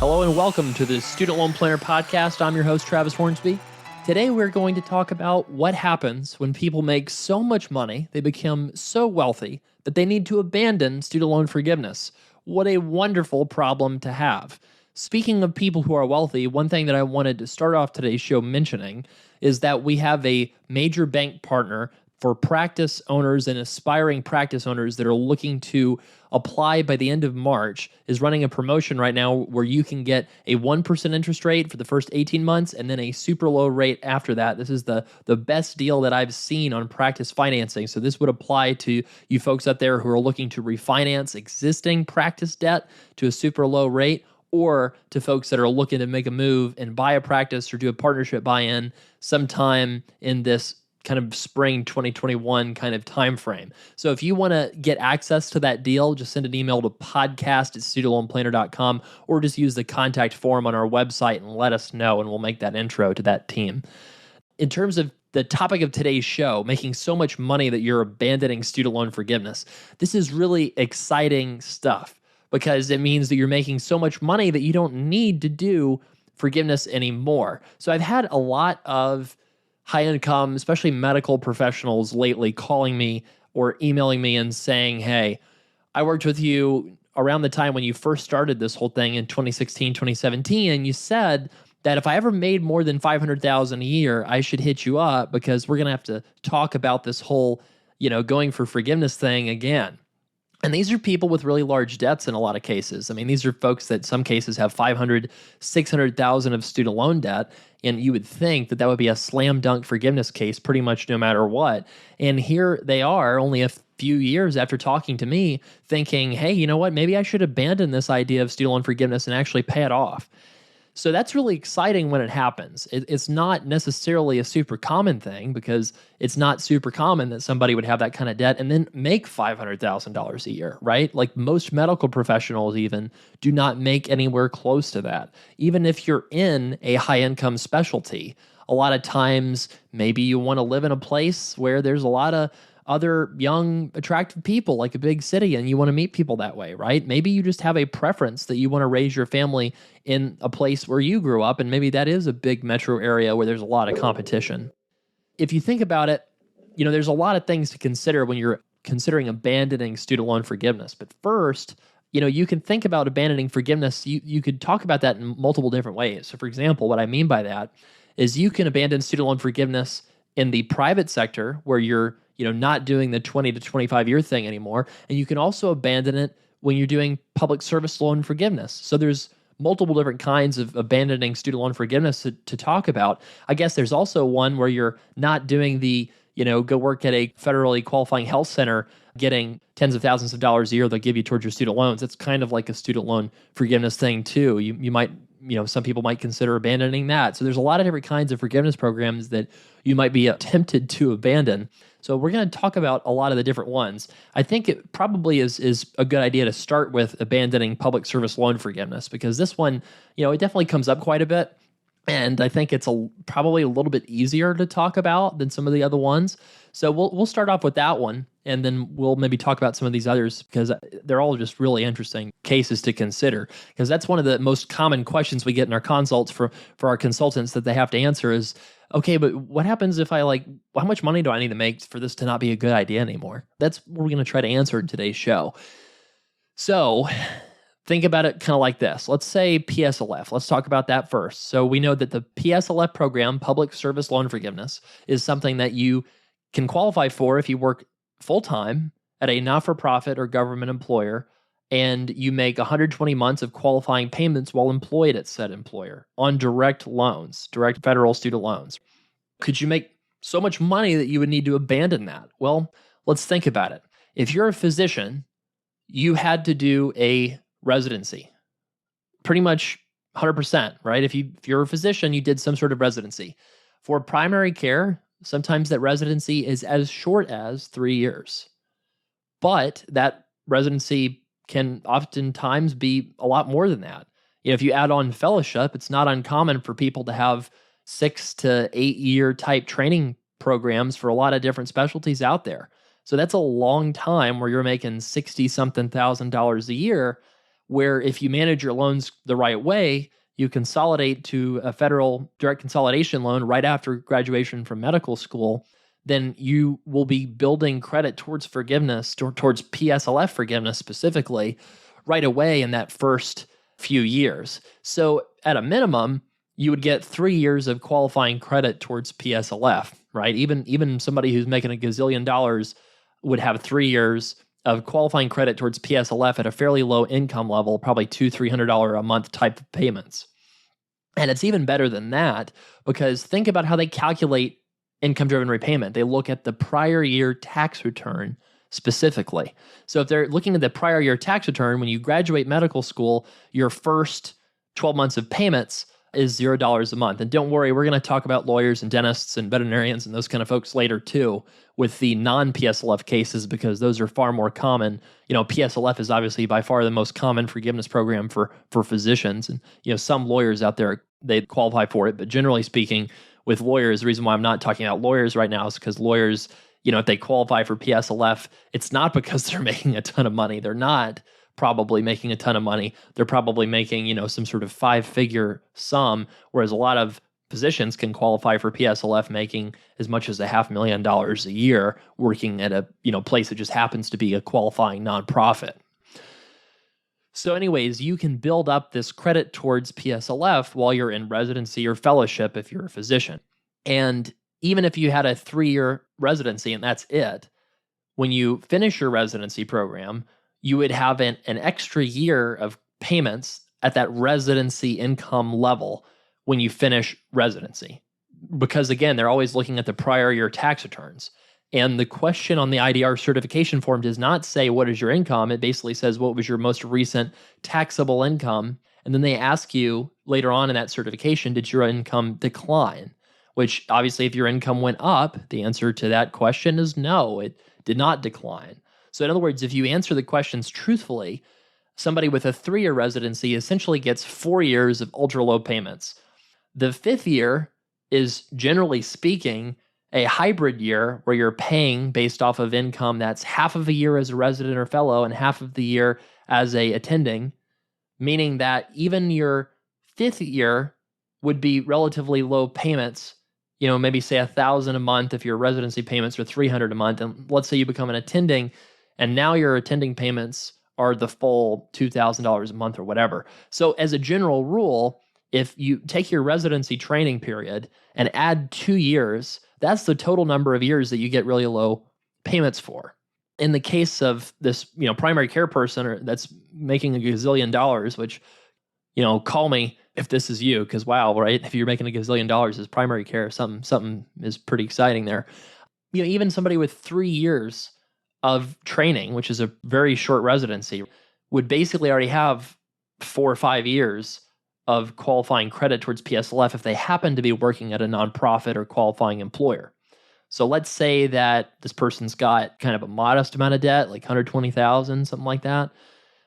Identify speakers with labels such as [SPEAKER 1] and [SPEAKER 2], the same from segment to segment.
[SPEAKER 1] Hello and welcome to the Student Loan Planner Podcast. I'm your host, Travis Hornsby. Today we're going to talk about what happens when people make so much money, they become so wealthy, that they need to abandon student loan forgiveness. What a wonderful problem to have. Speaking of people who are wealthy, one thing that I wanted to start off today's show mentioning is that we have a major bank partner for practice owners and aspiring practice owners that are looking to apply by the end of March, is running a promotion right now where you can get a 1% interest rate for the first 18 months and then a super low rate after that. This is the best deal that I've seen on practice financing. So this would apply to you folks out there who are looking to refinance existing practice debt to a super low rate, or to folks that are looking to make a move and buy a practice or do a partnership buy-in sometime in this kind of spring 2021 kind of time frame. So if you want to get access to that deal, just send an email to podcast@studentloanplanner.com or just use the contact form on our website and let us know, and we'll make that intro to that team. In terms of the topic of today's show, making so much money that you're abandoning student loan forgiveness, this is really exciting stuff because it means that you're making so much money that you don't need to do forgiveness anymore. So I've had a lot of high income, especially medical professionals lately calling me or emailing me and saying, hey, I worked with you around the time when you first started this whole thing in 2016, 2017, and you said that if I ever made more than $500,000 a year, I should hit you up because we're going to have to talk about this whole, going for forgiveness thing again. And these are people with really large debts in a lot of cases. I mean, these are folks that in some cases have $500,000, $600,000 of student loan debt. And you would think that that would be a slam dunk forgiveness case pretty much no matter what. And here they are only a few years after talking to me thinking, hey, you know what? Maybe I should abandon this idea of student loan forgiveness and actually pay it off. So that's really exciting when it happens. It's not necessarily a super common thing because it's not super common that somebody would have that kind of debt and then make $500,000 a year, right? Like most medical professionals even do not make anywhere close to that. Even if you're in a high income specialty, a lot of times maybe you want to live in a place where there's a lot of other young, attractive people, like a big city, and you want to meet people that way, right? Maybe you just have a preference that you want to raise your family in a place where you grew up, and maybe that is a big metro area where there's a lot of competition. If you think about it, there's a lot of things to consider when you're considering abandoning student loan forgiveness. But first, you can think about abandoning forgiveness. You could talk about that in multiple different ways. So for example, what I mean by that is you can abandon student loan forgiveness in the private sector where you're not doing the 20 to 25 year thing anymore. And you can also abandon it when you're doing public service loan forgiveness. So there's multiple different kinds of abandoning student loan forgiveness to talk about. I guess there's also one where you're not doing the, go work at a federally qualifying health center, getting tens of thousands of dollars a year they'll give you towards your student loans. It's kind of like a student loan forgiveness thing too. You might, some people might consider abandoning that. So there's a lot of different kinds of forgiveness programs that you might be tempted to abandon. So we're going to talk about a lot of the different ones. I think it probably is a good idea to start with abandoning public service loan forgiveness because this one, it definitely comes up quite a bit. And I think it's probably a little bit easier to talk about than some of the other ones. So we'll start off with that one, and then we'll maybe talk about some of these others because they're all just really interesting cases to consider. Because that's one of the most common questions we get in our consults for our consultants that they have to answer is, okay, but what happens if how much money do I need to make for this to not be a good idea anymore? That's what we're going to try to answer in today's show. So think about it kind of like this. Let's say PSLF. Let's talk about that first. So we know that the PSLF program, Public Service Loan Forgiveness, is something that you can qualify for if you work full-time at a not-for-profit or government employer and you make 120 months of qualifying payments while employed at said employer on direct loans, direct federal student loans. Could you make so much money that you would need to abandon that? Well, let's think about it. If you're a physician, you had to do a residency, pretty much 100%, right? If you're a physician, you did some sort of residency. For primary care, sometimes that residency is as short as 3 years. But that residency can oftentimes be a lot more than that. If you add on fellowship, it's not uncommon for people to have 6 to 8 year type training programs for a lot of different specialties out there. So that's a long time where you're making $60-something thousand a year where if you manage your loans the right way, you consolidate to a federal direct consolidation loan right after graduation from medical school, then you will be building credit towards forgiveness, towards PSLF forgiveness specifically, right away in that first few years. So at a minimum, you would get 3 years of qualifying credit towards PSLF, right? Even somebody who's making a gazillion dollars would have 3 years of qualifying credit towards PSLF at a fairly low income level, probably $200-300 a month type of payments. And it's even better than that, because think about how they calculate income-driven repayment. They look at the prior year tax return specifically. So if they're looking at the prior year tax return, when you graduate medical school, your first 12 months of payments is $0 a month. And don't worry, we're going to talk about lawyers and dentists and veterinarians and those kind of folks later too, with the non-PSLF cases, because those are far more common. PSLF is obviously by far the most common forgiveness program for physicians. And, some lawyers out there, they qualify for it. But generally speaking, with lawyers, the reason why I'm not talking about lawyers right now is because lawyers, if they qualify for PSLF, it's not because they're making a ton of money. They're not probably making a ton of money. They're probably making, some sort of 5-figure sum, whereas a lot of physicians can qualify for PSLF making as much as $500,000 a year working at a, place that just happens to be a qualifying nonprofit. So anyways, you can build up this credit towards PSLF while you're in residency or fellowship if you're a physician. And even if you had a 3-year residency and that's it, when you finish your residency program, you would have an extra year of payments at that residency income level when you finish residency. Because again, they're always looking at the prior year tax returns. And the question on the IDR certification form does not say, what is your income? It basically says, what was your most recent taxable income? And then they ask you later on in that certification, did your income decline? Which obviously, if your income went up, the answer to that question is no, it did not decline. So in other words, if you answer the questions truthfully, somebody with a 3-year residency essentially gets 4 years of ultra low payments. The 5th year is, generally speaking, a hybrid year where you're paying based off of income that's half of a year as a resident or fellow and half of the year as a attending, meaning that even your 5th year would be relatively low payments, maybe say $1,000 a month if your residency payments are $300 a month. And let's say you become an attending, and now your attending payments are the full $2,000 a month or whatever. So as a general rule, if you take your residency training period and add 2 years, that's the total number of years that you get really low payments for. In the case of this, primary care person that's making a gazillion dollars, which, call me if this is you, because wow, right? If you're making a gazillion dollars as primary care, something is pretty exciting there. Even somebody with 3 years of training, which is a very short residency, would basically already have 4 or 5 years of qualifying credit towards PSLF if they happen to be working at a nonprofit or qualifying employer. So let's say that this person's got kind of a modest amount of debt, like $120,000, something like that.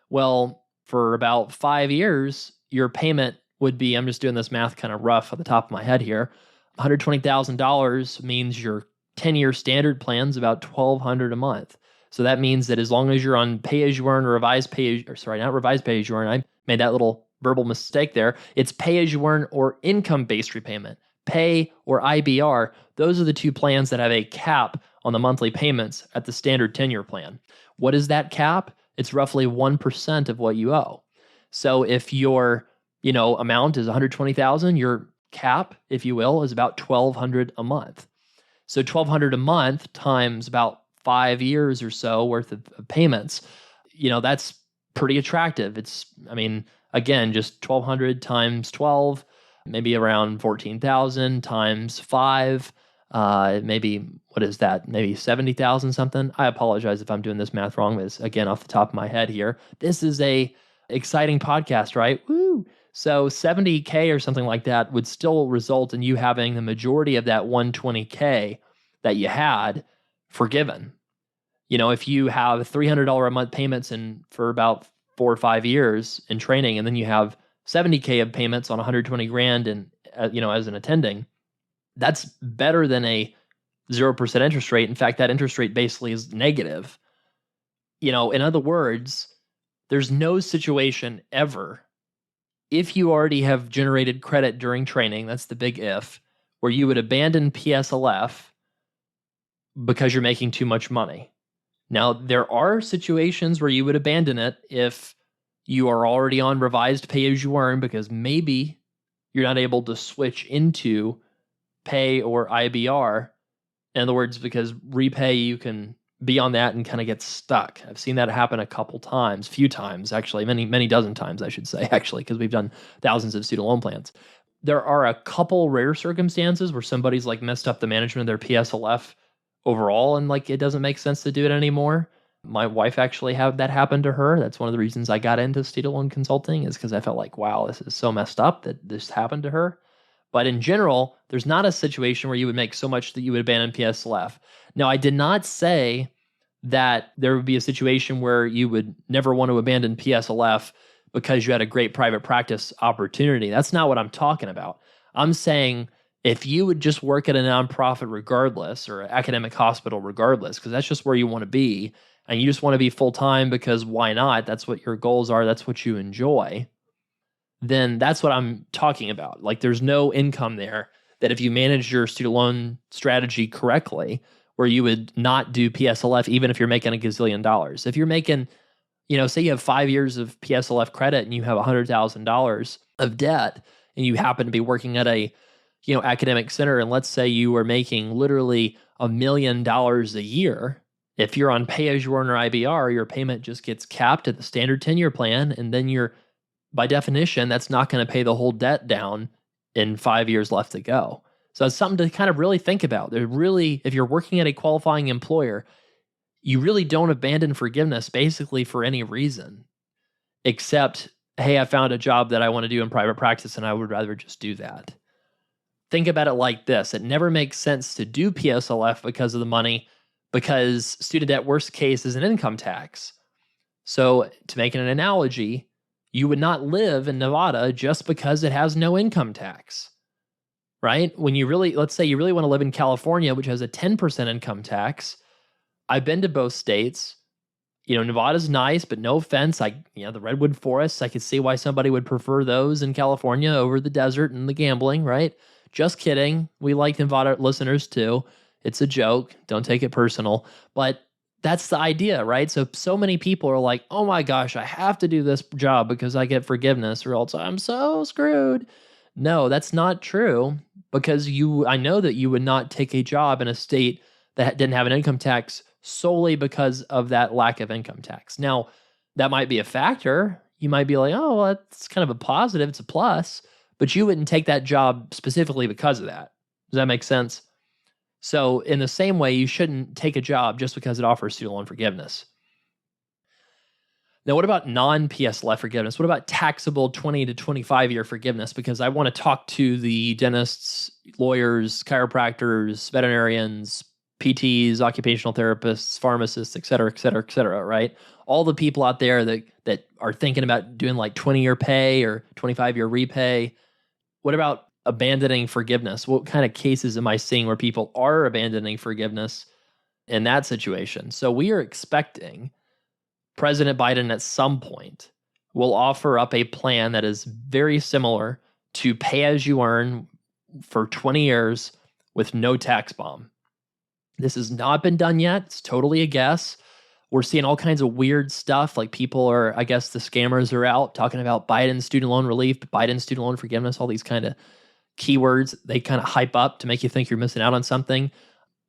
[SPEAKER 1] Well, for about 5 years, your payment would be, I'm just doing this math kind of rough at the top of my head here, $120,000 means your 10-year standard plan's about $1,200 a month. So that means that as long as you're on pay-as-you-earn or not revised pay-as-you-earn, I made that little verbal mistake there. It's pay-as-you-earn or income-based repayment. Pay or IBR, those are the two plans that have a cap on the monthly payments at the standard 10-year plan. What is that cap? It's roughly 1% of what you owe. So if your, amount is $120,000, your cap, if you will, is about $1,200 a month. So $1,200 a month times about 5 years or so worth of payments, that's pretty attractive. Again, just $1,200 times 12, maybe around $14,000 times 5, maybe, what is that? Maybe $70,000 something. I apologize if I'm doing this math wrong, but it's, again, off the top of my head here. This is a exciting podcast, right? Woo! So $70K or something like that would still result in you having the majority of that $120K that you had forgiven. If you have $300 a month payments for about 4 or 5 years in training, and then you have $70K of payments on $120,000 and as an attending, that's better than a 0% interest rate. In fact, that interest rate basically is negative. In other words, There's no situation ever, if you already have generated credit during training, that's the big if, where you would abandon PSLF because you're making too much money. Now, there are situations where you would abandon it if you are already on revised pay as you earn because maybe you're not able to switch into pay or IBR. In other words, because repay, you can be on that and kind of get stuck. I've seen that happen a few times, actually, many dozen times, I should say, actually, because we've done thousands of student loan plans. There are a couple rare circumstances where somebody's like messed up the management of their PSLF overall and like it doesn't make sense to do it anymore. My wife actually had that happen to her. That's one of the reasons I got into student loan consulting, is because I felt like, wow, this is so messed up that this happened to her. But in general, there's not a situation where you would make so much that you would abandon PSLF. Now, I did not say that there would be a situation where you would never want to abandon PSLF because you had a great private practice opportunity. That's not what I'm talking about. I'm saying if you would just work at a nonprofit regardless, or an academic hospital regardless, because that's just where you want to be, and you just want to be full-time because why not? That's what your goals are. That's what you enjoy. Then that's what I'm talking about. Like there's no income there that if you manage your student loan strategy correctly, where you would not do PSLF even if you're making a gazillion dollars. If you're making, say you have 5 years of PSLF credit and you have $100,000 of debt and you happen to be working at a academic center, and let's say you are making literally $1 million a year, if you're on pay as you earn or IBR, your payment just gets capped at the standard 10-year plan, and then by definition, that's not going to pay the whole debt down in 5 years left to go. So it's something to kind of really think about. If you're working at a qualifying employer, you really don't abandon forgiveness basically for any reason, except, hey, I found a job that I want to do in private practice and I would rather just do that. Think about it like this. It never makes sense to do PSLF because of the money, because student debt, worst case, is an income tax. So to make an analogy, you would not live in Nevada just because it has no income tax, right? Let's say you really want to live in California, which has a 10% income tax. I've been to both states. Nevada's nice, but no offense. The redwood forests, I could see why somebody would prefer those in California over the desert and the gambling, right? Just kidding. We like Nevada listeners too. It's a joke. Don't take it personal. But that's the idea, right? So many people are like, oh my gosh, I have to do this job because I get forgiveness or else I'm so screwed. No, that's not true, because I know that you would not take a job in a state that didn't have an income tax solely because of that lack of income tax. Now, that might be a factor. You might be like, oh, well, that's kind of a positive. It's a plus. But you wouldn't take that job specifically because of that. Does that make sense? So in the same way, you shouldn't take a job just because it offers student loan forgiveness. Now, what about non-PSLF forgiveness? What about taxable 20 to 25-year forgiveness? Because I want to talk to the dentists, lawyers, chiropractors, veterinarians, PTs, occupational therapists, pharmacists, et cetera, right? All the people out there that are thinking about doing like 20-year pay or 25-year repay. What about abandoning forgiveness? What kind of cases am I seeing where people are abandoning forgiveness in that situation? So we are expecting President Biden at some point will offer up a plan that is very similar to pay as you earn for 20 years with no tax bomb. This has not been done yet. It's totally a guess. We're seeing all kinds of weird stuff. Like I guess the scammers are out talking about Biden student loan relief, Biden student loan forgiveness, all these kind of keywords they kind of hype up to make you think you're missing out on something.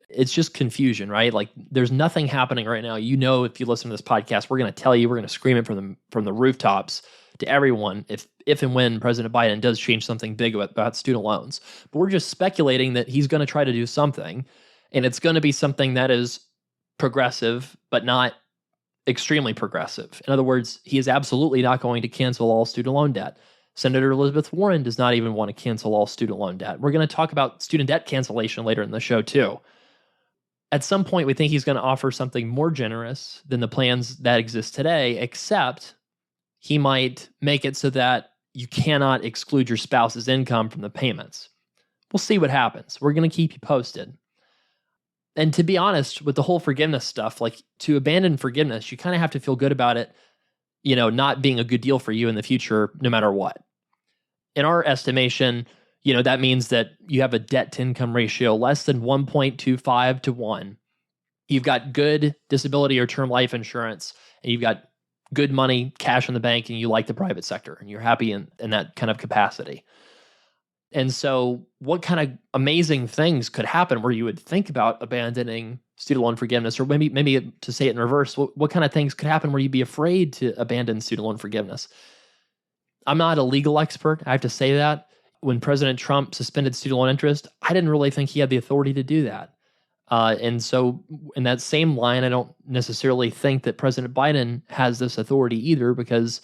[SPEAKER 1] It's just confusion, right? Like there's nothing happening right now. If you listen to this podcast, we're going to tell you, we're going to scream it from the rooftops to everyone if and when President Biden does change something big about student loans. But we're just speculating that he's going to try to do something, and it's going to be something that is progressive, but not extremely progressive. In other words, he is absolutely not going to cancel all student loan debt. Senator Elizabeth Warren does not even want to cancel all student loan debt. We're going to talk about student debt cancellation later in the show too. At some point, we think he's going to offer something more generous than the plans that exist today, except he might make it so that you cannot exclude your spouse's income from the payments. We'll see what happens. We're going to keep you posted. And to be honest, with the whole forgiveness stuff, like to abandon forgiveness, you kind of have to feel good about it. not being a good deal for you in the future, no matter what. In our estimation, that means that you have a debt to income ratio less than 1.25 to 1. You've got good disability or term life insurance, and you've got good money, cash in the bank, and you like the private sector, and you're happy in that kind of capacity. And so what kind of amazing things could happen where you would think about abandoning student loan forgiveness? Or maybe to say it in reverse, what kind of things could happen where you'd be afraid to abandon student loan forgiveness? I'm not a legal expert. I have to say that. When President Trump suspended student loan interest, I didn't really think he had the authority to do that. And so in that same line, I don't necessarily think that President Biden has this authority either, because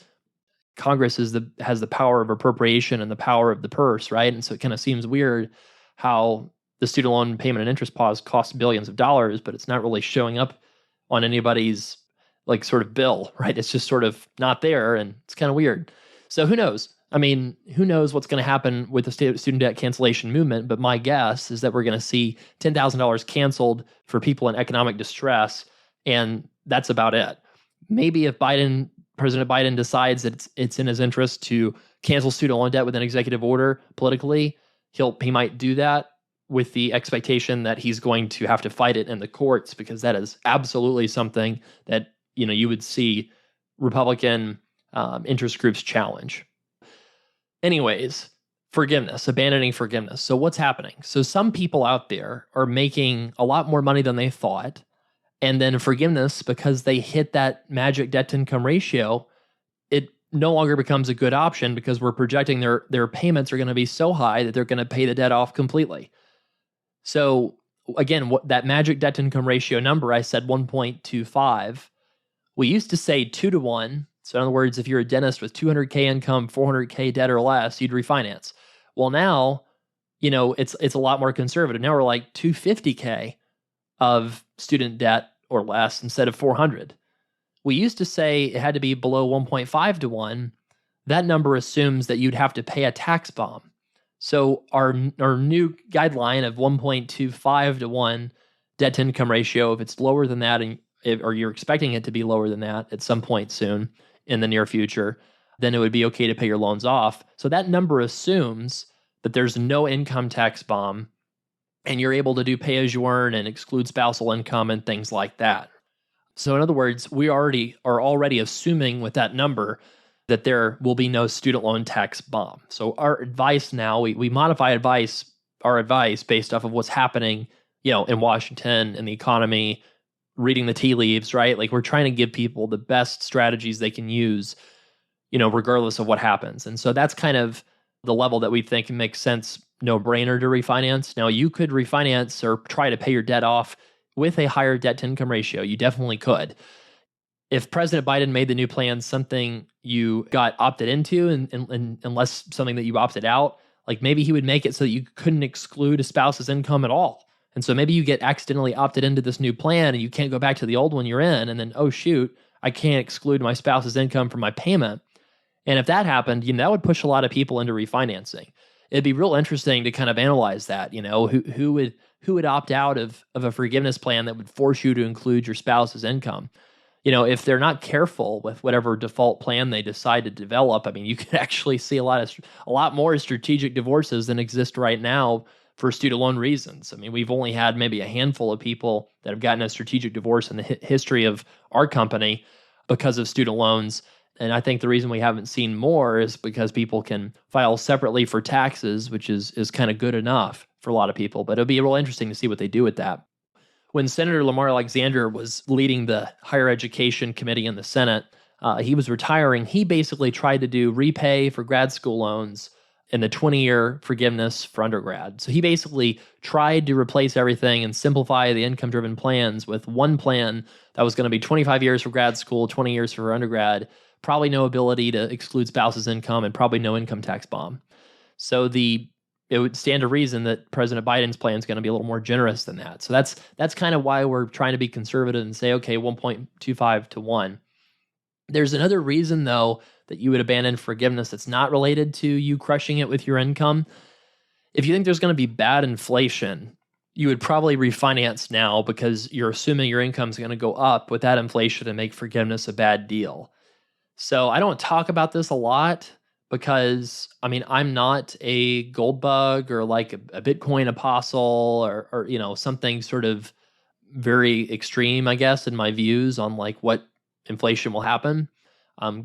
[SPEAKER 1] Congress has the power of appropriation and the power of the purse, right? And so it kind of seems weird how the student loan payment and interest pause costs billions of dollars, but it's not really showing up on anybody's sort of bill, right? It's just sort of not there, and it's kind of weird. So who knows? I mean, who knows what's going to happen with the student debt cancellation movement, but my guess is that we're going to see $10,000 canceled for people in economic distress, and that's about it. Maybe if President Biden decides that it's in his interest to cancel student loan debt with an executive order politically, he might do that with the expectation that he's going to have to fight it in the courts, because that is absolutely something that you would see Republican interest groups challenge. Anyways, abandoning forgiveness. So what's happening? So some people out there are making a lot more money than they thought. And then forgiveness, because they hit that magic debt to income ratio, it no longer becomes a good option, because we're projecting their payments are going to be so high that they're going to pay the debt off completely. So again, that magic debt to income ratio number, I said 1.25. We used to say 2 to 1. So in other words, if you're a dentist with $200K income, $400K debt or less, you'd refinance. Well, now, it's a lot more conservative. Now we're like $250K of student debt or less instead of $400. We used to say it had to be below 1.5 to 1. That number assumes that you'd have to pay a tax bomb. So our new guideline of 1.25 to 1 debt to income ratio, if it's lower than that, or you're expecting it to be lower than that at some point soon in the near future, then it would be okay to pay your loans off. So that number assumes that there's no income tax bomb, and you're able to do pay as you earn and exclude spousal income and things like that. So in other words, we are already assuming with that number that there will be no student loan tax bomb. So our advice now, we modify our advice based off of what's happening, in Washington and the economy, reading the tea leaves, right? We're trying to give people the best strategies they can use, regardless of what happens. And so that's kind of the level that we think makes sense, no brainer to refinance. Now, you could refinance or try to pay your debt off with a higher debt to income ratio. You definitely could. If President Biden made the new plan something you got opted into, and unless something that you opted out, maybe he would make it so that you couldn't exclude a spouse's income at all. And so maybe you get accidentally opted into this new plan and you can't go back to the old one you're in. And then, oh, shoot, I can't exclude my spouse's income from my payment. And if that happened, that would push a lot of people into refinancing. It'd be real interesting to kind of analyze that, who would opt out of a forgiveness plan that would force you to include your spouse's income. If they're not careful with whatever default plan they decide to develop, you could actually see a lot more strategic divorces than exist right now for student loan reasons. We've only had maybe a handful of people that have gotten a strategic divorce in the history of our company because of student loans. And I think the reason we haven't seen more is because people can file separately for taxes, which is kind of good enough for a lot of people. But it'll be real interesting to see what they do with that. When Senator Lamar Alexander was leading the Higher Education Committee in the Senate, he was retiring. He basically tried to do repay for grad school loans and the 20-year forgiveness for undergrad. So he basically tried to replace everything and simplify the income-driven plans with one plan that was going to be 25 years for grad school, 20 years for undergrad, probably no ability to exclude spouse's income, and probably no income tax bomb. So it would stand to reason that President Biden's plan is going to be a little more generous than that. So that's kind of why we're trying to be conservative and say, okay, 1.25 to 1. There's another reason, though, that you would abandon forgiveness that's not related to you crushing it with your income. If you think there's going to be bad inflation, you would probably refinance now, because you're assuming your income is going to go up with that inflation and make forgiveness a bad deal. So I don't talk about this a lot because I'm not a gold bug or like a Bitcoin apostle or something sort of very extreme, I guess, in my views on like what inflation will happen.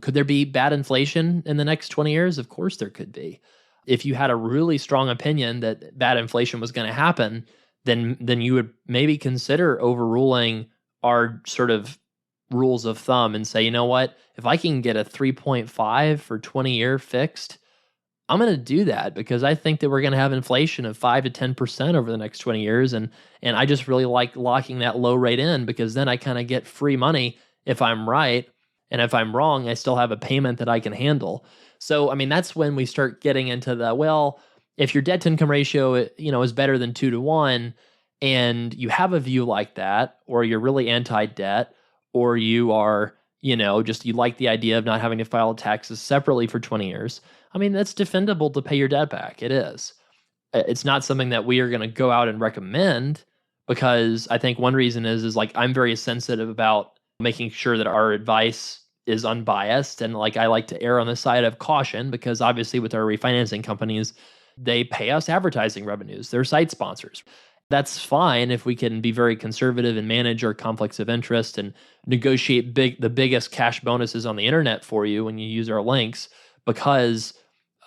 [SPEAKER 1] Could there be bad inflation in the next 20 years? Of course there could be. If you had a really strong opinion that bad inflation was going to happen, then you would maybe consider overruling our sort of rules of thumb and say, you know what, if I can get a 3.5 for 20-year fixed, I'm going to do that because I think that we're going to have inflation of 5 to 10% over the next 20 years. And I just really like locking that low rate in because then I kind of get free money if I'm right. And if I'm wrong, I still have a payment that I can handle. So, that's when we start getting into well, if your debt to income ratio, is better than 2 to 1 and you have a view like that, or you're really anti-debt, or you are, just you like the idea of not having to file taxes separately for 20 years, that's defendable to pay your debt back. It is. It's not something that we are going to go out and recommend because I think one reason is like I'm very sensitive about making sure that our advice is unbiased. And like I like to err on the side of caution because obviously with our refinancing companies, they pay us advertising revenues. They're site sponsors. That's fine if we can be very conservative and manage our conflicts of interest and negotiate the biggest cash bonuses on the internet for you when you use our links because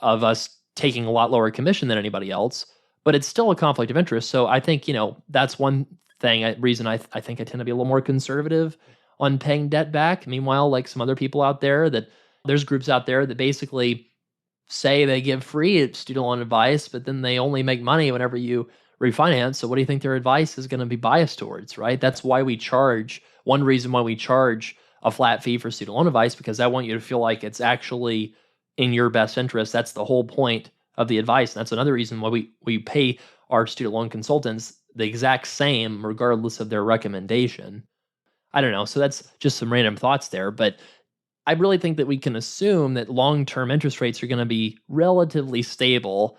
[SPEAKER 1] of us taking a lot lower commission than anybody else. But it's still a conflict of interest. So I think, that's one reason I think I tend to be a little more conservative on paying debt back. Meanwhile, like some other people out there, that there's groups out there that basically say they give free student loan advice, but then they only make money whenever you refinance. So what do you think their advice is going to be biased towards, right? That's why one reason why we charge a flat fee for student loan advice, because I want you to feel like it's actually in your best interest. That's the whole point of the advice. And that's another reason why we pay our student loan consultants the exact same, regardless of their recommendation. I don't know. So that's just some random thoughts there. But I really think that we can assume that long-term interest rates are going to be relatively stable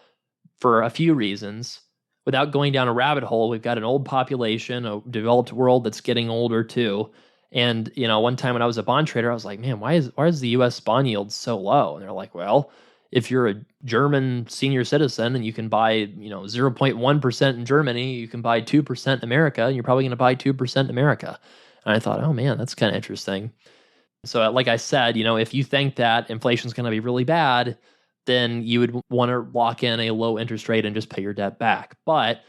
[SPEAKER 1] for a few reasons. Without going down a rabbit hole, we've got an old population, a developed world that's getting older too. And, one time when I was a bond trader, I was like, man, why is the US bond yield so low? And they're like, well, if you're a German senior citizen and you can buy, 0.1% in Germany, you can buy 2% in America, and you're probably going to buy 2% in America. And I thought, oh man, that's kind of interesting. So like I said, if you think that inflation is going to be really bad, then you would want to lock in a low interest rate and just pay your debt back. But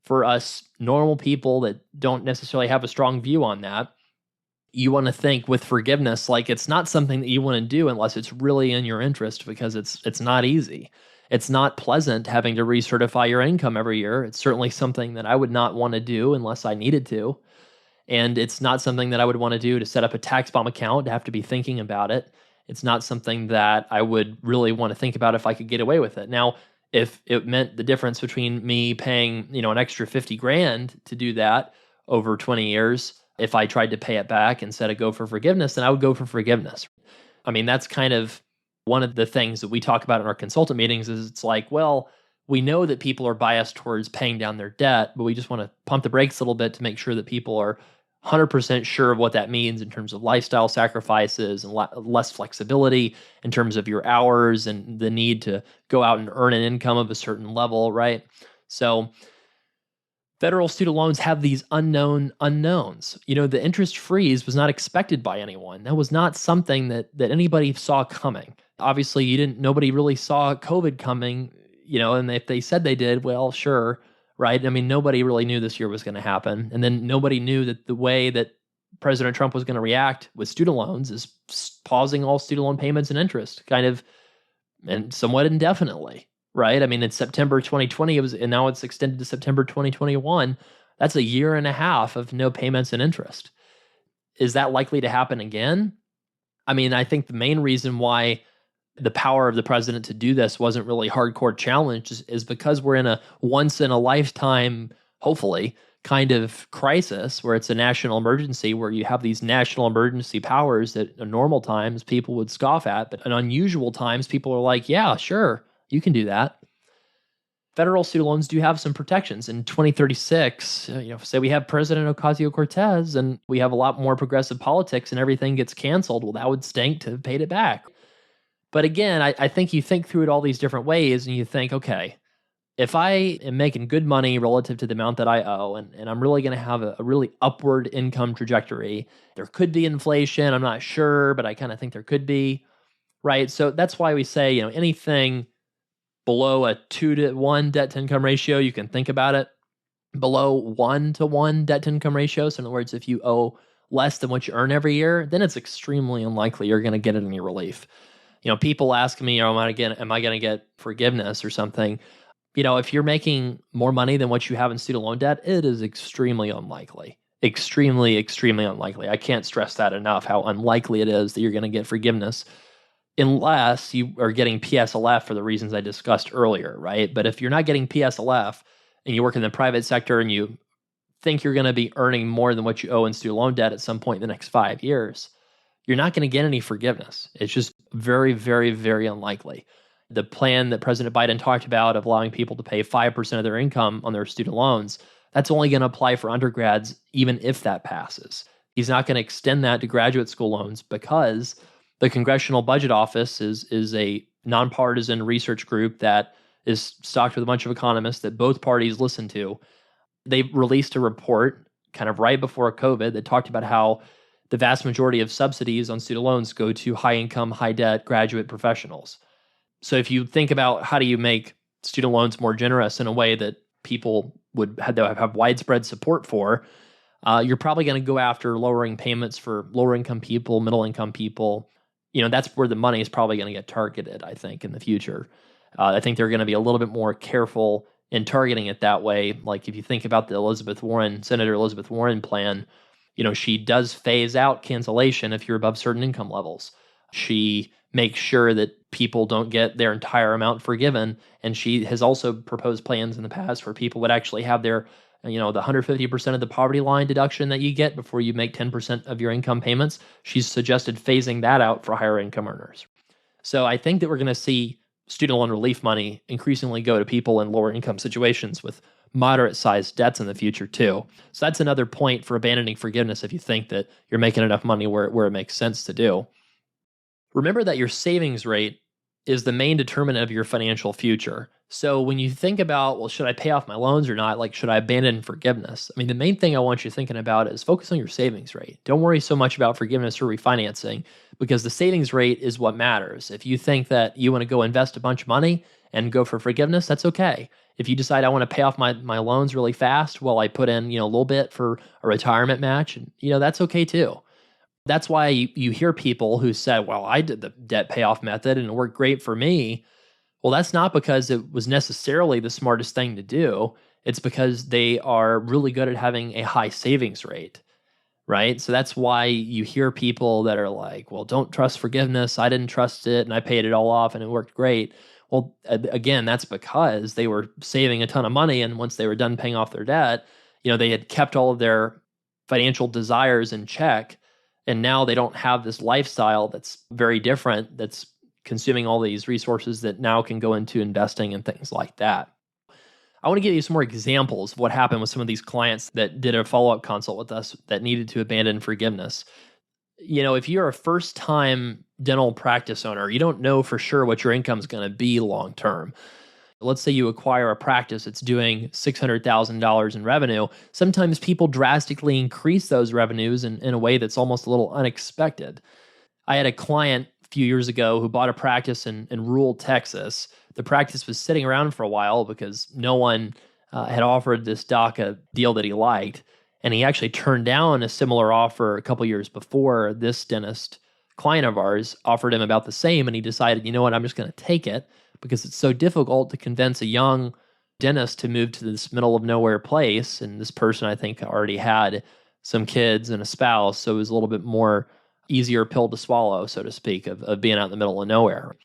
[SPEAKER 1] for us normal people that don't necessarily have a strong view on that, you want to think with forgiveness, like it's not something that you want to do unless it's really in your interest, because it's not easy. It's not pleasant having to recertify your income every year. It's certainly something that I would not want to do unless I needed to. And it's not something that I would want to do to set up a tax bomb account, to have to be thinking about it. It's not something that I would really want to think about if I could get away with it. Now, if it meant the difference between me paying, an extra 50 grand to do that over 20 years, if I tried to pay it back instead of go for forgiveness, then I would go for forgiveness. That's kind of one of the things that we talk about in our consultant meetings is it's like, well, we know that people are biased towards paying down their debt, but we just want to pump the brakes a little bit to make sure that people are 100% sure of what that means in terms of lifestyle sacrifices and less flexibility in terms of your hours and the need to go out and earn an income of a certain level, right? So federal student loans have these unknown unknowns. The interest freeze was not expected by anyone. That was not something that anybody saw coming. Obviously, nobody really saw COVID coming, and if they said they did, well, sure, right? Nobody really knew this year was going to happen. And then nobody knew that the way that President Trump was going to react with student loans is pausing all student loan payments and interest, kind of, and somewhat indefinitely, right? In September 2020, and now it's extended to September 2021. That's a year and a half of no payments and interest. Is that likely to happen again? I think the main reason why the power of the president to do this wasn't really hardcore challenge is because we're in a once in a lifetime, hopefully, kind of crisis where it's a national emergency, where you have these national emergency powers that in normal times people would scoff at, but in unusual times people are like, yeah, sure, you can do that. federal student loans do have some protections. In 2036, say we have President Ocasio-Cortez and we have a lot more progressive politics and everything gets canceled. Well, that would stink to have paid it back. But again, I think you think through it all these different ways and you think, okay, if I am making good money relative to the amount that I owe, and I'm really going to have a really upward income trajectory, there could be inflation. I'm not sure, but I kind of think there could be, right? So that's why we say, anything below a 2-to-1 debt to income ratio, you can think about it. Below 1-to-1 debt to income ratio, so in other words, if you owe less than what you earn every year, then it's extremely unlikely you're going to get any relief. People ask me, am I going to get forgiveness or something? If you're making more money than what you have in student loan debt, it is extremely unlikely. Extremely, extremely unlikely. I can't stress that enough, how unlikely it is that you're going to get forgiveness unless you are getting PSLF for the reasons I discussed earlier, right? But if you're not getting PSLF and you work in the private sector and you think you're going to be earning more than what you owe in student loan debt at some point in the next 5 years, you're not going to get any forgiveness. It's just very, very, very unlikely. The plan that President Biden talked about of allowing people to pay 5% of their income on their student loans, that's only going to apply for undergrads, even if that passes. He's not going to extend that to graduate school loans because the Congressional Budget Office is a nonpartisan research group that is stocked with a bunch of economists that both parties listen to. They released a report kind of right before COVID that talked about how the vast majority of subsidies on student loans go to high income, high debt graduate professionals. So if you think about how do you make student loans more generous in a way that people would have widespread support for, you're probably going to go after lowering payments for lower income people, middle income people. That's where the money is probably going to get targeted, I think, in the future. I think they're going to be a little bit more careful in targeting it that way. Like if you think about the Senator Elizabeth Warren plan, she does phase out cancellation if you're above certain income levels. She makes sure that people don't get their entire amount forgiven. And she has also proposed plans in the past where people would actually have their, the 150% of the poverty line deduction that you get before you make 10% of your income payments. She's suggested phasing that out for higher income earners. So I think that we're going to see student loan relief money increasingly go to people in lower income situations with moderate sized debts in the future too. So that's another point for abandoning forgiveness if you think that you're making enough money where it makes sense to do. Remember that your savings rate is the main determinant of your financial future. So when you think about, well, should I pay off my loans or not? Like, should I abandon forgiveness? I mean, the main thing I want you thinking about is focus on your savings rate. Don't worry so much about forgiveness or refinancing because the savings rate is what matters. If you think that you want to go invest a bunch of money and go for forgiveness, that's okay. If you decide I want to pay off my loans really fast while I put in, a little bit for a retirement match, that's okay too. That's why you hear people who said, well, I did the debt payoff method and it worked great for me. Well, that's not because it was necessarily the smartest thing to do. It's because they are really good at having a high savings rate, right? So that's why you hear people that are like, well, don't trust forgiveness. I didn't trust it and I paid it all off and it worked great. Well, again, that's because they were saving a ton of money. And once they were done paying off their debt, they had kept all of their financial desires in check. And now they don't have this lifestyle that's very different, that's consuming all these resources that now can go into investing and things like that. I want to give you some more examples of what happened with some of these clients that did a follow-up consult with us that needed to abandon forgiveness. If you're a first-time dental practice owner, you don't know for sure what your income is going to be long-term. Let's say you acquire a practice that's doing $600,000 in revenue. Sometimes people drastically increase those revenues in a way that's almost a little unexpected. I had a client a few years ago who bought a practice in rural Texas. The practice was sitting around for a while because no one had offered this doc a deal that he liked. And he actually turned down a similar offer a couple years before. This dentist client of ours offered him about the same. And he decided, I'm just going to take it, because it's so difficult to convince a young dentist to move to this middle of nowhere place. And this person, I think, already had some kids and a spouse. So it was a little bit more easier pill to swallow, so to speak, of being out in the middle of nowhere.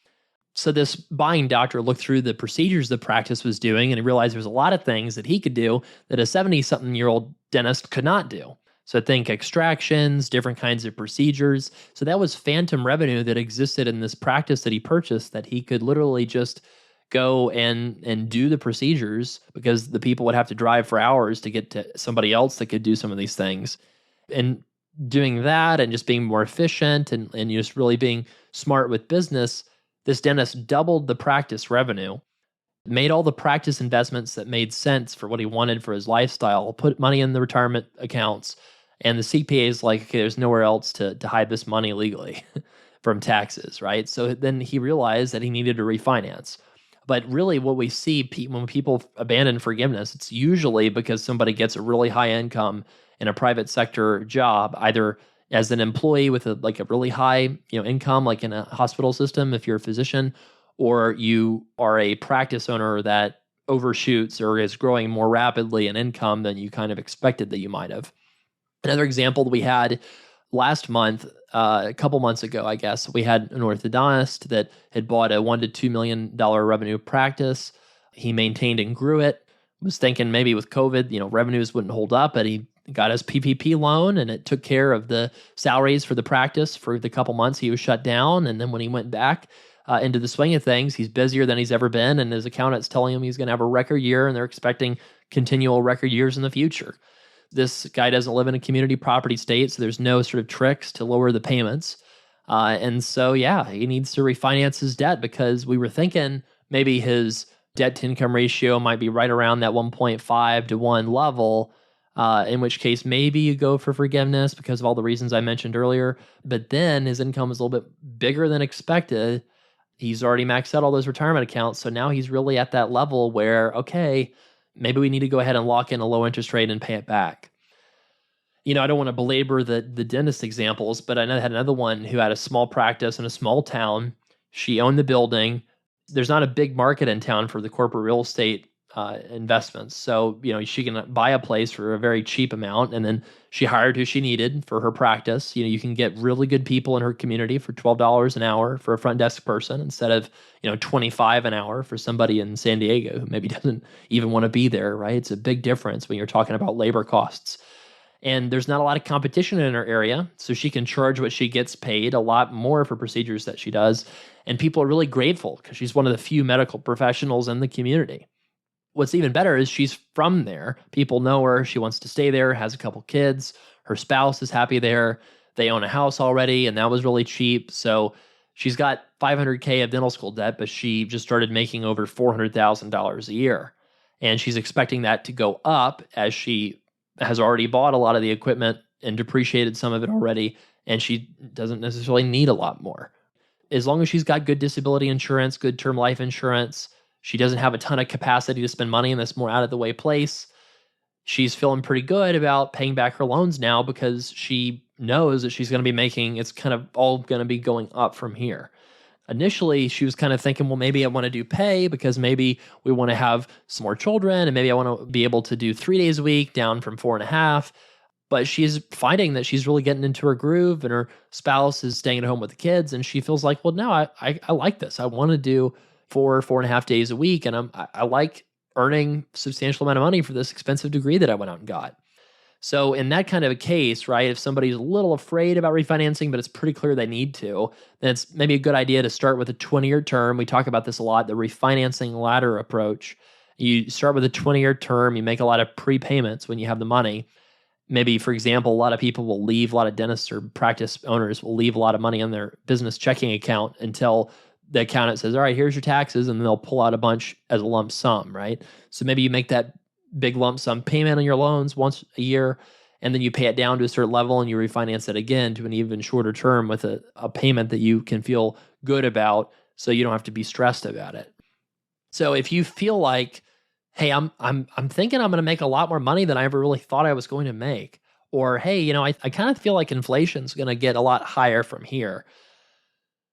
[SPEAKER 1] So this buying doctor looked through the procedures the practice was doing, and he realized there was a lot of things that he could do that a 70-something-year-old dentist could not do. So think extractions, different kinds of procedures. So that was phantom revenue that existed in this practice that he purchased that he could literally just go and do the procedures because the people would have to drive for hours to get to somebody else that could do some of these things. And doing that and just being more efficient and just really being smart with business, this dentist doubled the practice revenue, made all the practice investments that made sense for what he wanted for his lifestyle, put money in the retirement accounts. And the CPA is like, okay, there's nowhere else to hide this money legally from taxes, right? So then he realized that he needed to refinance. But really, what we see when people abandon forgiveness, it's usually because somebody gets a really high income in a private sector job, either as an employee with a really high income, like in a hospital system, if you're a physician, or you are a practice owner that overshoots or is growing more rapidly in income than you kind of expected that you might have. Another example that we had last month, a couple months ago, I guess, we had an orthodontist that had bought a $1 to $2 million revenue practice. He maintained and grew it. Was thinking maybe with COVID, revenues wouldn't hold up, but he got his PPP loan and it took care of the salaries for the practice for the couple months he was shut down. And then when he went back into the swing of things, he's busier than he's ever been. And his accountant's telling him he's going to have a record year and they're expecting continual record years in the future. This guy doesn't live in a community property state, so there's no sort of tricks to lower the payments. And so, he needs to refinance his debt because we were thinking maybe his debt to income ratio might be right around that 1.5 to 1 level, in which case maybe you go for forgiveness because of all the reasons I mentioned earlier. But then his income is a little bit bigger than expected. He's already maxed out all those retirement accounts. So now he's really at that level where, okay, maybe we need to go ahead and lock in a low interest rate and pay it back. I don't want to belabor the dentist examples, but I had another one who had a small practice in a small town. She owned the building. There's not a big market in town for the corporate real estate investments. So, she can buy a place for a very cheap amount, and then she hired who she needed for her practice. You can get really good people in her community for $12 an hour for a front desk person instead of, $25 an hour for somebody in San Diego who maybe doesn't even want to be there, right? It's a big difference when you're talking about labor costs. And there's not a lot of competition in her area, so she can charge what she gets paid, a lot more for procedures that she does. And people are really grateful because she's one of the few medical professionals in the community. What's even better is she's from there. People know her. She wants to stay there, has a couple kids. Her spouse is happy there. They own a house already, and that was really cheap. So she's got $500K of dental school debt, but she just started making over $400,000 a year. And she's expecting that to go up as she has already bought a lot of the equipment and depreciated some of it already, and she doesn't necessarily need a lot more. As long as she's got good disability insurance, good term life insurance, she doesn't have a ton of capacity to spend money in this more out-of-the-way place, she's feeling pretty good about paying back her loans now because she knows that she's going to be making, it's kind of all going to be going up from here. Initially, she was kind of thinking, well, maybe I want to do pay because maybe we want to have some more children and maybe I want to be able to do 3 days a week down from 4.5. But she's finding that she's really getting into her groove and her spouse is staying at home with the kids. And she feels like, well, no, I like this. I want to do 4.5 days a week. And I like earning a substantial amount of money for this expensive degree that I went out and got. So in that kind of a case, right, if somebody's a little afraid about refinancing, but it's pretty clear they need to, then it's maybe a good idea to start with a 20-year term. We talk about this a lot, the refinancing ladder approach. You start with a 20-year term. You make a lot of prepayments when you have the money. Maybe, for example, a lot of people will leave, a lot of dentists or practice owners will leave a lot of money on their business checking account until the accountant says, all right, here's your taxes, and they'll pull out a bunch as a lump sum, right? So maybe you make that big lump sum payment on your loans once a year, and then you pay it down to a certain level and you refinance it again to an even shorter term with a payment that you can feel good about so you don't have to be stressed about it. So if you feel like, hey, I'm thinking I'm going to make a lot more money than I ever really thought I was going to make, or hey, I kind of feel like inflation's going to get a lot higher from here.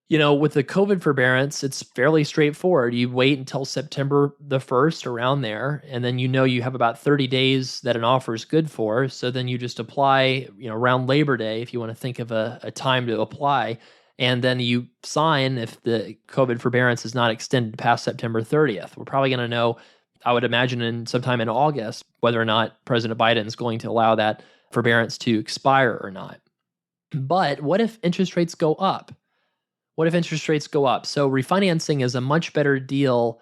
[SPEAKER 1] With the COVID forbearance, it's fairly straightforward. You wait until September the 1st, around there, and then you have about 30 days that an offer is good for. So then you just apply, around Labor Day, if you want to think of a time to apply, and then you sign if the COVID forbearance is not extended past September 30th. We're probably going to know, I would imagine, sometime in August, whether or not President Biden is going to allow that forbearance to expire or not. But what if interest rates go up? What if interest rates go up? So refinancing is a much better deal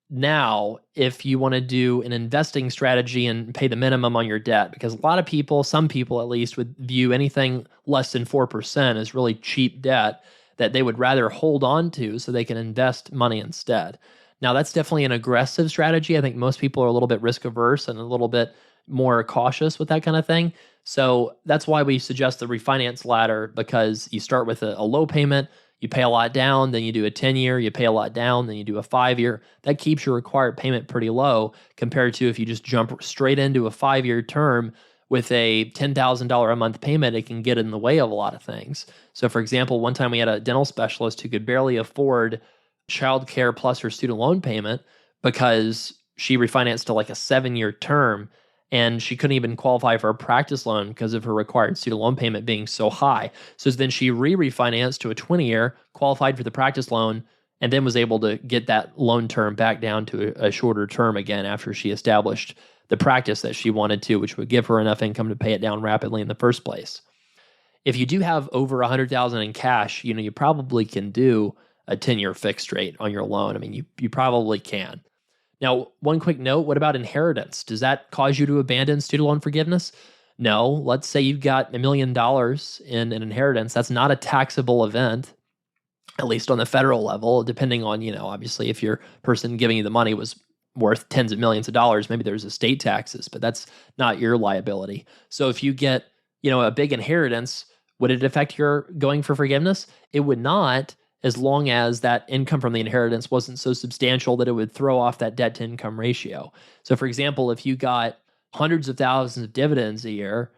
[SPEAKER 1] now if you want to do an investing strategy and pay the minimum on your debt, because a lot of people, some people at least, would view anything less than 4% as really cheap debt that they would rather hold on to so they can invest money instead. Now, that's definitely an aggressive strategy. I think most people are a little bit risk averse and a little bit more cautious with that kind of thing. So that's why we suggest the refinance ladder, because you start with a low payment, you pay a lot down, then you do a 10-year, you pay a lot down, then you do a 5-year. That keeps your required payment pretty low compared to if you just jump straight into a 5-year term with a $10,000 a month payment. It can get in the way of a lot of things. So for example, one time we had a dental specialist who could barely afford childcare plus her student loan payment because she refinanced to like a 7-year term, and she couldn't even qualify for a practice loan because of her required student loan payment being so high. So then she refinanced to a 20-year, qualified for the practice loan, and then was able to get that loan term back down to a shorter term again after she established the practice that she wanted to, which would give her enough income to pay it down rapidly in the first place. If you do have over $100,000 in cash, you probably can do a 10-year fixed rate on your loan. I mean, you probably can. Now, one quick note, what about inheritance? Does that cause you to abandon student loan forgiveness? No. Let's say you've got $1 million in an inheritance. That's not a taxable event, at least on the federal level, depending on, obviously if your person giving you the money was worth tens of millions of dollars, maybe there's estate taxes, but that's not your liability. So if you get, a big inheritance, would it affect your going for forgiveness? It would not, as long as that income from the inheritance wasn't so substantial that it would throw off that debt to income ratio. So for example, if you got hundreds of thousands of dividends a year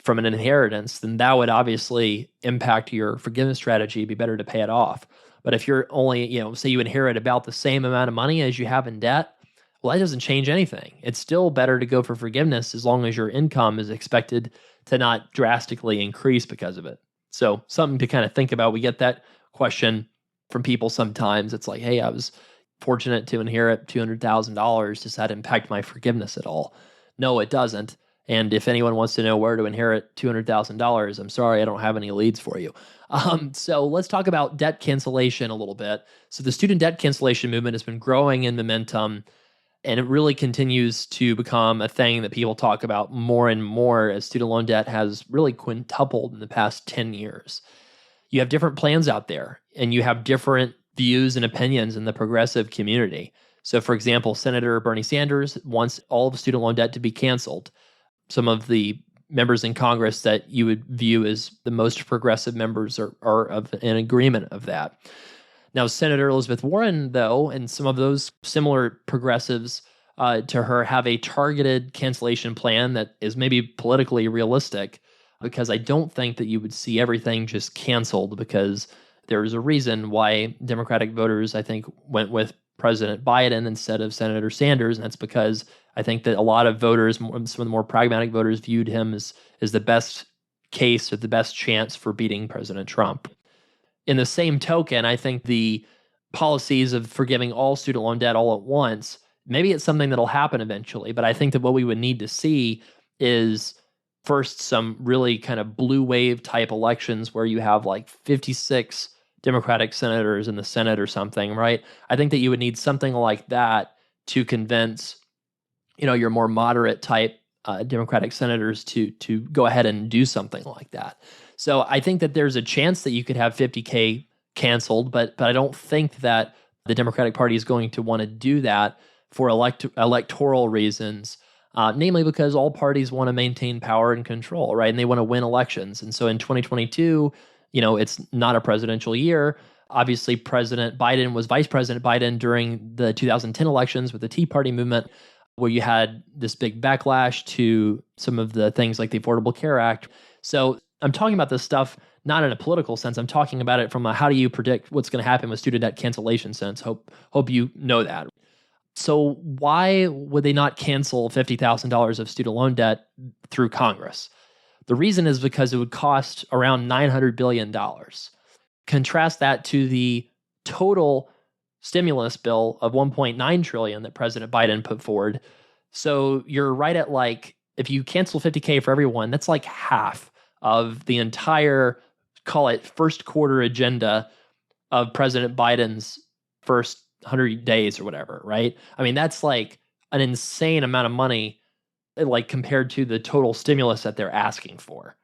[SPEAKER 1] from an inheritance, then that would obviously impact your forgiveness strategy. It'd be better to pay it off. But if you're only, say you inherit about the same amount of money as you have in debt, well, that doesn't change anything. It's still better to go for forgiveness as long as your income is expected to not drastically increase because of it. So something to kind of think about. We get that question from people sometimes. It's like, hey, I was fortunate to inherit $200,000. Does that impact my forgiveness at all? No, it doesn't. And if anyone wants to know where to inherit $200,000, I'm sorry, I don't have any leads for you. So let's talk about debt cancellation a little bit. So the student debt cancellation movement has been growing in momentum, and it really continues to become a thing that people talk about more and more as student loan debt has really quintupled in the past 10 years. You have different plans out there, and you have different views and opinions in the progressive community. So for example, Senator Bernie Sanders wants all of student loan debt to be canceled. Some of the members in Congress that you would view as the most progressive members are of an agreement of that. Now, Senator Elizabeth Warren, though, and some of those similar progressives to her have a targeted cancellation plan that is maybe politically realistic, because I don't think that you would see everything just canceled, because there's a reason why Democratic voters, I think, went with President Biden instead of Senator Sanders, and that's because I think that a lot of voters, some of the more pragmatic voters, viewed him as the best case or the best chance for beating President Trump. In the same token, I think the policies of forgiving all student loan debt all at once, maybe it's something that'll happen eventually, but I think that what we would need to see is first some really kind of blue wave type elections where you have like 56 Democratic senators in the Senate or something, right? I think that you would need something like that to convince, your more moderate type Democratic senators to go ahead and do something like that. So I think that there's a chance that you could have 50K canceled, but I don't think that the Democratic Party is going to want to do that for electoral reasons, namely because all parties want to maintain power and control, right? And they want to win elections. And so in 2022, it's not a presidential year. Obviously, President Biden was Vice President Biden during the 2010 elections with the Tea Party movement, where you had this big backlash to some of the things like the Affordable Care Act. So I'm talking about this stuff not in a political sense. I'm talking about it from a how do you predict what's going to happen with student debt cancellation sense. Hope you know that. So why would they not cancel $50,000 of student loan debt through Congress? The reason is because it would cost around $900 billion. Contrast that to the total stimulus bill of $1.9 trillion that President Biden put forward. So you're right at if you cancel 50K for everyone, that's like half of the entire, call it first quarter agenda of President Biden's first 100 days or whatever, right? I mean, that's like an insane amount of money, like compared to the total stimulus that they're asking for,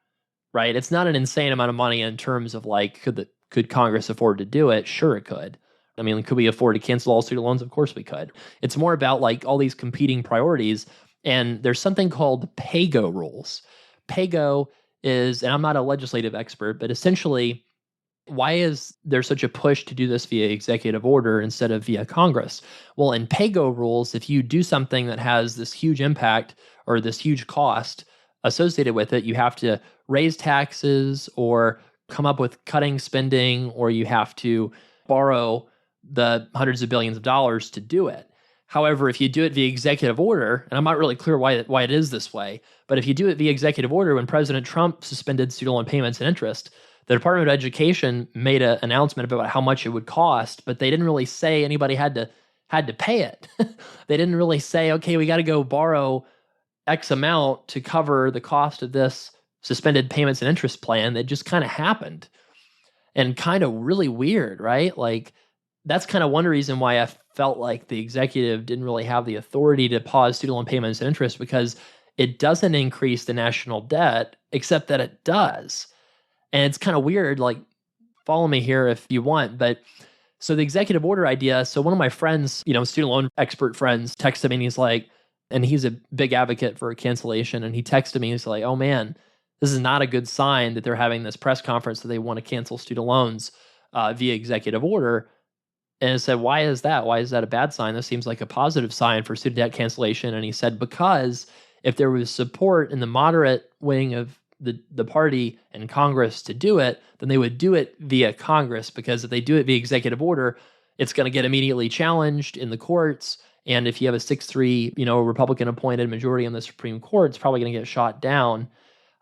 [SPEAKER 1] right? It's not an insane amount of money in terms of like, could Congress afford to do it? Sure, it could. I mean, could we afford to cancel all student loans? Of course we could. It's more about like all these competing priorities. And there's something called PAYGO rules. PAYGO is, and I'm not a legislative expert, but essentially, why is there such a push to do this via executive order instead of via Congress? Well, in PAYGO rules, if you do something that has this huge impact or this huge cost associated with it, you have to raise taxes or come up with cutting spending, or you have to borrow the hundreds of billions of dollars to do it. However, if you do it via executive order, and I'm not really clear why it is this way, but if you do it via executive order, when President Trump suspended student loan payments and interest, the Department of Education made an announcement about how much it would cost, but they didn't really say anybody had to pay it. They didn't really say, okay, we got to go borrow X amount to cover the cost of this suspended payments and interest plan. That just kind of happened, and kind of really weird, right? Like, that's kind of one reason why I felt like the executive didn't really have the authority to pause student loan payments and interest, because it doesn't increase the national debt, except that it does. And it's kind of weird, like, follow me here if you want. But so the executive order idea, so one of my friends, student loan expert friends, texted me and he's like, and he's a big advocate for cancellation. And he texted me, he's like, oh man, this is not a good sign that they're having this press conference that they want to cancel student loans via executive order. And I said, why is that? Why is that a bad sign? This seems like a positive sign for student debt cancellation. And he said, because if there was support in the moderate wing of the party and Congress to do it, then they would do it via Congress, because if they do it via executive order, it's going to get immediately challenged in the courts. And if you have a 6-3, Republican appointed majority on the Supreme Court, it's probably going to get shot down.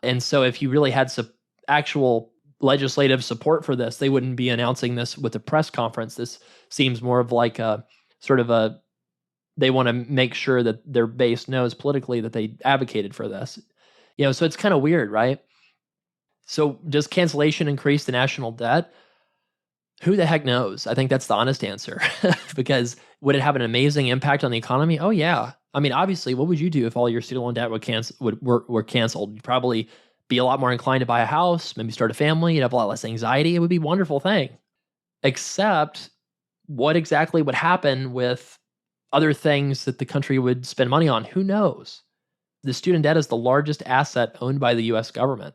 [SPEAKER 1] And so if you really had actual legislative support for this, they wouldn't be announcing this with a press conference. This seems more of like a sort of they want to make sure that their base knows politically that they advocated for this. So it's kind of weird, right? So does cancellation increase the national debt? Who the heck knows? I think that's the honest answer. Because would it have an amazing impact on the economy? Oh yeah. I mean, obviously, what would you do if all your student loan debt were canceled? You'd probably be a lot more inclined to buy a house, maybe start a family. You'd have a lot less anxiety. It would be a wonderful thing. Except, what exactly would happen with other things that the country would spend money on? Who knows? The student debt is the largest asset owned by the U.S. government.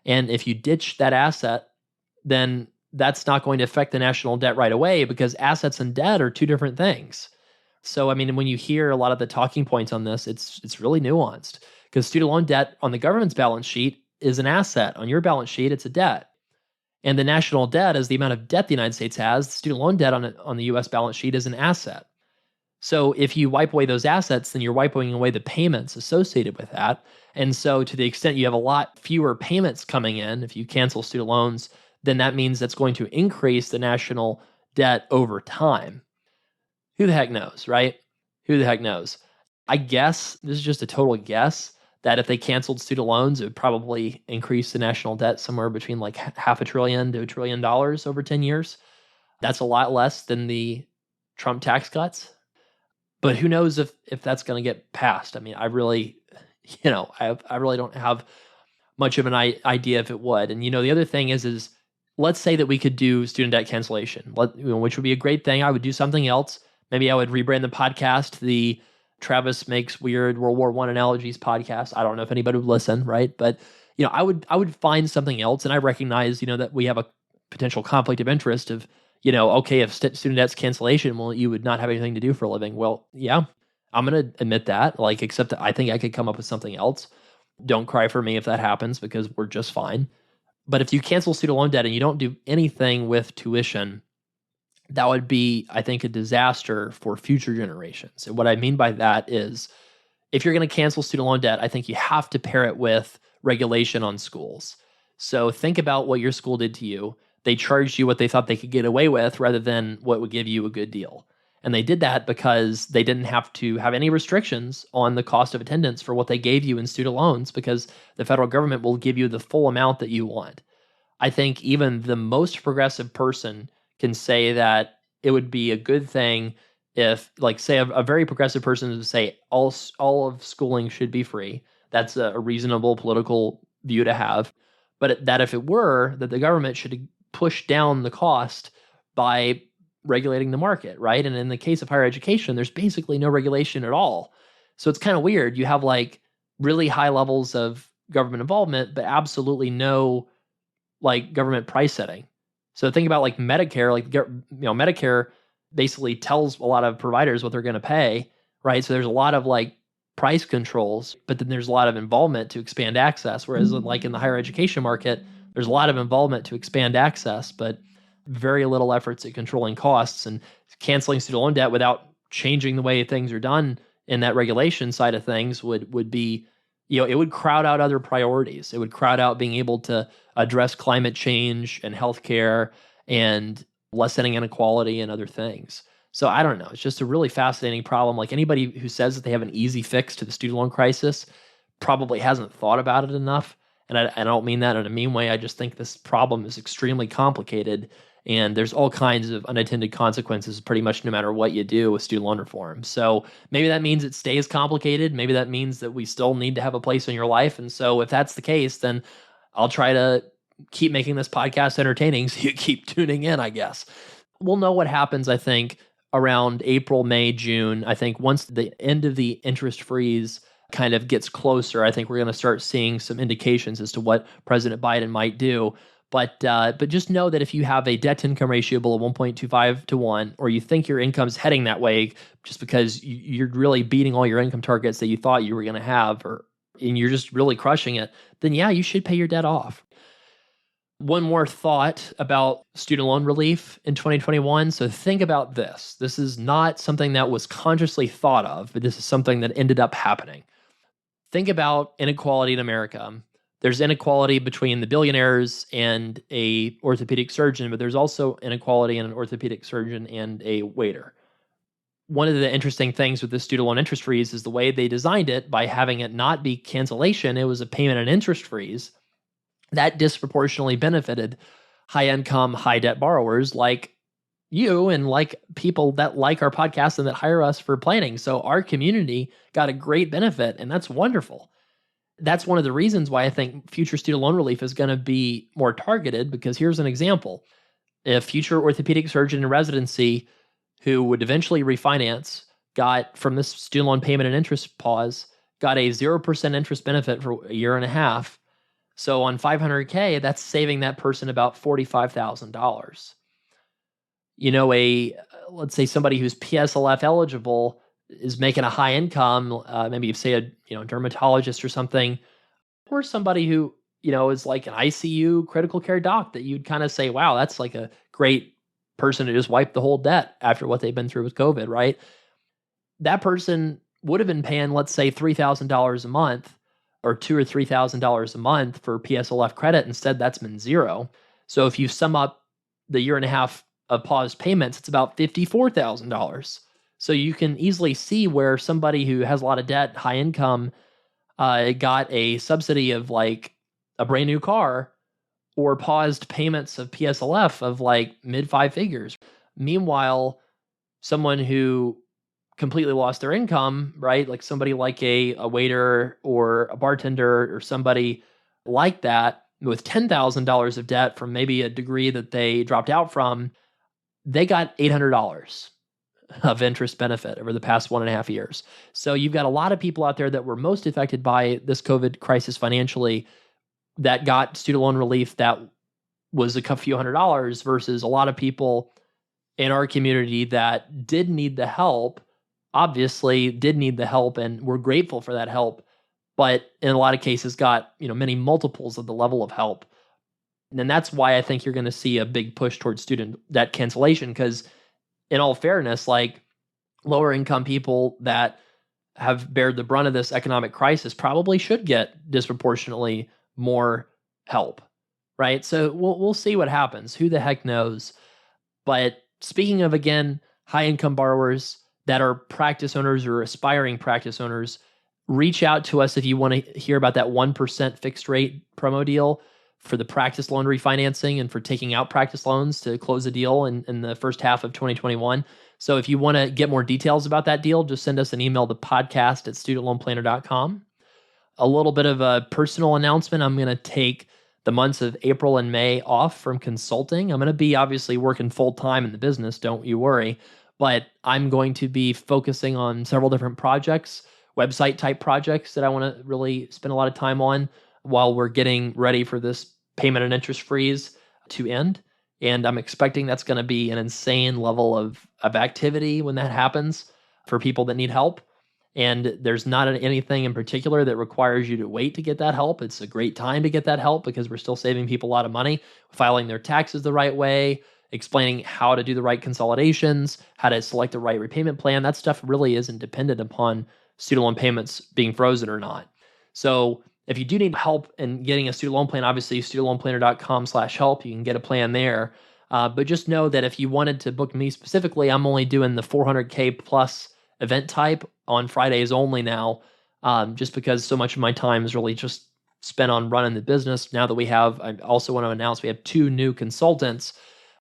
[SPEAKER 1] And if you ditch that asset, then that's not going to affect the national debt right away, because assets and debt are two different things. So, I mean, when you hear a lot of the talking points on this, it's really nuanced, because student loan debt on the government's balance sheet is an asset. On your balance sheet, it's a debt. And the national debt is the amount of debt the United States has. The student loan debt on the U.S. balance sheet is an asset. So if you wipe away those assets, then you're wiping away the payments associated with that. And so to the extent you have a lot fewer payments coming in, if you cancel student loans, then that means that's going to increase the national debt over time. Who the heck knows, right? Who the heck knows? I guess, this is just a total guess, that if they canceled student loans, it would probably increase the national debt somewhere between like $500 billion to $1 trillion over 10 years. That's a lot less than the Trump tax cuts. But who knows if that's going to get passed? I mean, I really, I really don't have much of an idea if it would. And, the other thing is let's say that we could do student debt cancellation, which would be a great thing. I would do something else. Maybe I would rebrand the podcast, the Travis Makes Weird World War I Analogies podcast. I don't know if anybody would listen, right? But, I would find something else. And I recognize, that we have a potential conflict of interest of, okay, if student debt's cancellation, well, you would not have anything to do for a living. Well, yeah, I'm going to admit that, except that I think I could come up with something else. Don't cry for me if that happens, because we're just fine. But if you cancel student loan debt and you don't do anything with tuition, that would be, I think, a disaster for future generations. And what I mean by that is, if you're going to cancel student loan debt, I think you have to pair it with regulation on schools. So think about what your school did to you. They charged you what they thought they could get away with rather than what would give you a good deal. And they did that because they didn't have to have any restrictions on the cost of attendance for what they gave you in student loans, because the federal government will give you the full amount that you want. I think even the most progressive person can say that it would be a good thing if, like, say, a very progressive person would say all of schooling should be free. That's a reasonable political view to have. But that if it were, that the government should push down the cost by regulating the market, right? And in the case of higher education, there's basically no regulation at all. So it's kind of weird. You have like really high levels of government involvement, but absolutely no like government price setting. So think about like Medicare, Medicare basically tells a lot of providers what they're going to pay, right? So there's a lot of like price controls, but then there's a lot of involvement to expand access. Whereas like in the higher education market, there's a lot of involvement to expand access, but very little efforts at controlling costs and canceling student loan debt without changing the way things are done in that regulation side of things would be, it would crowd out other priorities. It would crowd out being able to address climate change and healthcare and lessening inequality and other things. So I don't know. It's just a really fascinating problem. Like anybody who says that they have an easy fix to the student loan crisis probably hasn't thought about it enough. And I don't mean that in a mean way. I just think this problem is extremely complicated. And there's all kinds of unintended consequences pretty much no matter what you do with student loan reform. So maybe that means it stays complicated. Maybe that means that we still need to have a place in your life. And so if that's the case, then I'll try to keep making this podcast entertaining so you keep tuning in, I guess. We'll know what happens, I think, around April, May, June. I think once the end of the interest freeze kind of gets closer, I think we're going to start seeing some indications as to what President Biden might do. But just know that if you have a debt-to-income ratio below 1.25 to 1, or you think your income's heading that way just because you're really beating all your income targets that you thought you were going to have, and you're just really crushing it, then yeah, you should pay your debt off. One more thought about student loan relief in 2021. So think about this. This is not something that was consciously thought of, but this is something that ended up happening. Think about inequality in America. There's inequality between the billionaires and a orthopedic surgeon, but there's also inequality in an orthopedic surgeon and a waiter. One of the interesting things with the student loan interest freeze is the way they designed it by having it not be cancellation, it was a payment and interest freeze. That disproportionately benefited high income, high debt borrowers like you and like people that like our podcast and that hire us for planning. So our community got a great benefit, and that's wonderful. That's one of the reasons why I think future student loan relief is going to be more targeted, because here's an example. A future orthopedic surgeon in residency who would eventually refinance got, from this student loan payment and interest pause, got a 0% interest benefit for a year and a half. So on $500K, that's saving that person about $45,000. Let's say somebody who's PSLF eligible is making a high income, maybe you say a dermatologist or something, or somebody who is like an ICU critical care doc that you'd kind of say, wow, that's like a great person to just wipe the whole debt after what they've been through with COVID, right? That person would have been paying, let's say, $3,000 a month or $2,000 or $3,000 a month for PSLF credit. Instead, that's been zero. So if you sum up the year and a half of paused payments, it's about $54,000. So you can easily see where somebody who has a lot of debt, high income, got a subsidy of like a brand new car, or paused payments of PSLF of like mid five figures. Meanwhile, someone who completely lost their income, right? Like somebody like a waiter or a bartender or somebody like that with $10,000 of debt from maybe a degree that they dropped out from, they got $800 of interest benefit over the past 1.5 years. So you've got a lot of people out there that were most affected by this COVID crisis financially that got student loan relief that was a few $100s, versus a lot of people in our community that did need the help, obviously did need the help and were grateful for that help, but in a lot of cases got, many multiples of the level of help. And that's why I think you're going to see a big push towards student debt cancellation, because in all fairness, like lower income people that have bared the brunt of this economic crisis probably should get disproportionately more help, right? So we'll see what happens. Who the heck knows? But speaking of, again, high income borrowers that are practice owners or aspiring practice owners, reach out to us if you want to hear about that 1% fixed rate promo deal for the practice loan refinancing and for taking out practice loans to close a deal in the first half of 2021. So if you want to get more details about that deal, just send us an email to podcast@studentloanplanner.com. A little bit of a personal announcement. I'm going to take the months of April and May off from consulting. I'm going to be obviously working full time in the business, don't you worry. But I'm going to be focusing on several different projects, website type projects that I want to really spend a lot of time on while we're getting ready for this payment and interest freeze to end. And I'm expecting that's going to be an insane level of activity when that happens for people that need help. And there's not anything in particular that requires you to wait to get that help. It's a great time to get that help because we're still saving people a lot of money, filing their taxes the right way, explaining how to do the right consolidations, how to select the right repayment plan. That stuff really isn't dependent upon student loan payments being frozen or not. So if you do need help in getting a student loan plan, obviously studentloanplanner.com/help, you can get a plan there. But just know that if you wanted to book me specifically, I'm only doing the 400K plus event type on Fridays only now, just because so much of my time is really just spent on running the business. Now that I also want to announce we have 2 new consultants,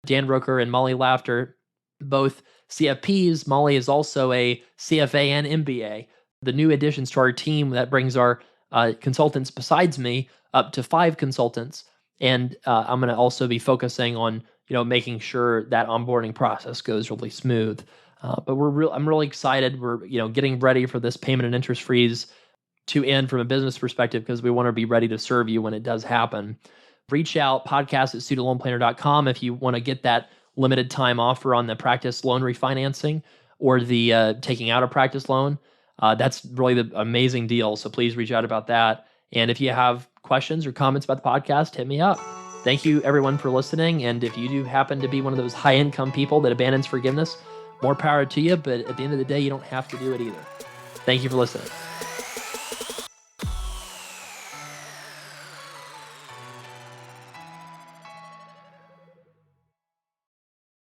[SPEAKER 1] Dan Roker and Molly Laughter, both CFPs. Molly is also a CFA and MBA. The new additions to our team that brings our consultants besides me up to 5 consultants. And I'm going to also be focusing on, making sure that onboarding process goes really smooth. But I'm really excited. We're, getting ready for this payment and interest freeze to end from a business perspective because we want to be ready to serve you when it does happen. Reach out, podcast@studentloanplanner.com if you want to get that limited time offer on the practice loan refinancing or the taking out a practice loan. That's really the amazing deal. So please reach out about that. And if you have questions or comments about the podcast, hit me up. Thank you everyone for listening. And if you do happen to be one of those high income people that abandons forgiveness, more power to you. But at the end of the day, you don't have to do it either. Thank you for listening.